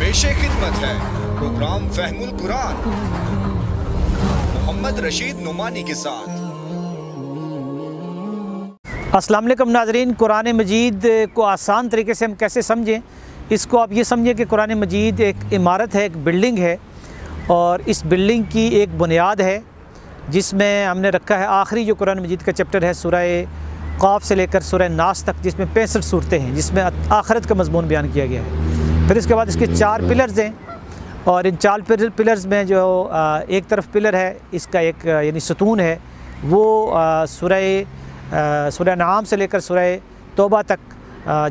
पेशे खिदमत है प्रोग्राम फहमुल कुरान मोहम्मद रशीद नुमानी के साथ। अस्सलाम वालेकुम नाज़रीन, कुरान मजीद को आसान तरीके से हम कैसे समझें। इसको आप ये समझें कि कुरान मजीद एक इमारत है, एक बिल्डिंग है, और इस बिल्डिंग की एक बुनियाद है जिसमें हमने रखा है आखिरी जो कुरान मजीद का चैप्टर है सूरह क़ाफ से लेकर सूरह नास तक, जिसमें 65 सूरतें हैं, जिसमें आखिरत का मज़मून बयान किया गया है। फिर इसके बाद इसके 4 पिलर्स हैं, और इन 4 पिलर्स में जो एक तरफ पिलर है इसका एक यानी सतून है, वो सूरह नाम से लेकर सूरह तौबा तक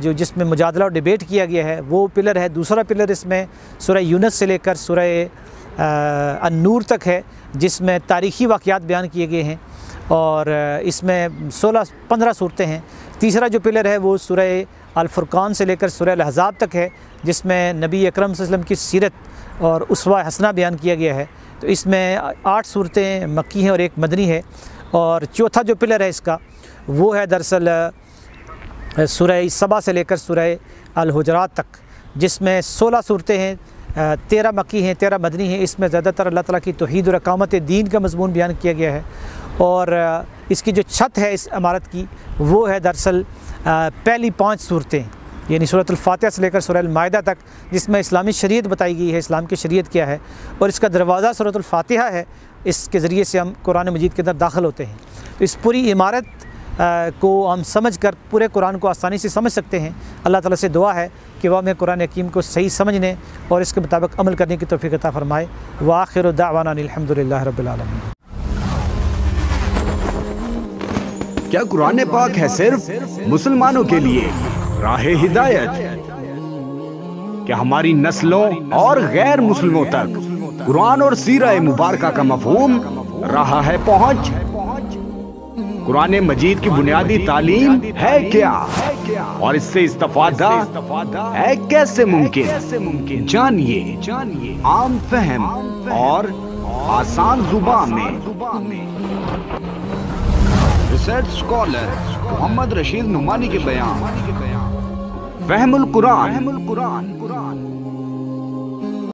जो जिसमें मुजादला और डिबेट किया गया है वो पिलर है। दूसरा पिलर इसमें सूरह यूनुस से लेकर सूरह अन-नूर तक है, जिसमें तारीख़ी वाक़यात बयान किए गए हैं, और इसमें 15 सूरतें हैं। तीसरा जो पिलर है वो सूरह अल-फुरक़ान से लेकर सूरह अल-अहज़ाब तक है, जिसमें नबी अकरम सल्लल्लाहु अलैहि वसल्लम की सीरत और उसवा हसना बयान किया गया है। तो इसमें 8 सूरतें मक्की हैं और 1 मदनी है। और चौथा जो पिलर है इसका वो है दरअसल सूरह सबा से लेकर सूरह अल-हुजरात तक, जिसमें 16 सूरतें हैं, 13 मक्की हैं, 13 मदनी हैं। इसमें ज़्यादातर अल्लाह ताला की तौहीद और इकामत दीन का मज़मून बयान किया गया है। और इसकी जो छत है इस इमारत की वो है दरअसल पहली 5 सूरतें, यानी सूरत अल-फातिहा से लेकर सूरह अल-माइदा तक, जिसमें इस्लामी शरीयत बताई गई है, इस्लाम की शरीयत क्या है। और इसका दरवाज़ा सूरत अल-फातिहा है, इसके ज़रिए से हम कुरान मजीद के अंदर दाखिल होते हैं। तो इस पूरी इमारत को हम समझ कर पूरे कुरान को आसानी से समझ सकते हैं। अल्लाह ताला से दुआ है कि वह हमें कुरान हकीम को सही समझने और इसके मुताबिक अमल करने की तौफीक अता फ़रमाए। व आखिरु दावाना अल्हम्दुलिल्लाहि रब्बिल आलमीन। क्या कुरान पाक है सिर्फ मुसलमानों के लिए राहे हिदायत? क्या हमारी नस्लों और गैर मुस्लिमों तक कुरान और सीरा मुबारका का मफ़हूम रहा है पहुंच? कुरान मजीद की बुनियादी तालीम है क्या, और इससे इस्तिफादा है कैसे मुमकिन? जानिए आम फहम और आसान जुबान में रिसर्च स्कॉलर मोहम्मद रशीद नुमानी के बयान। फहमुल कुरान।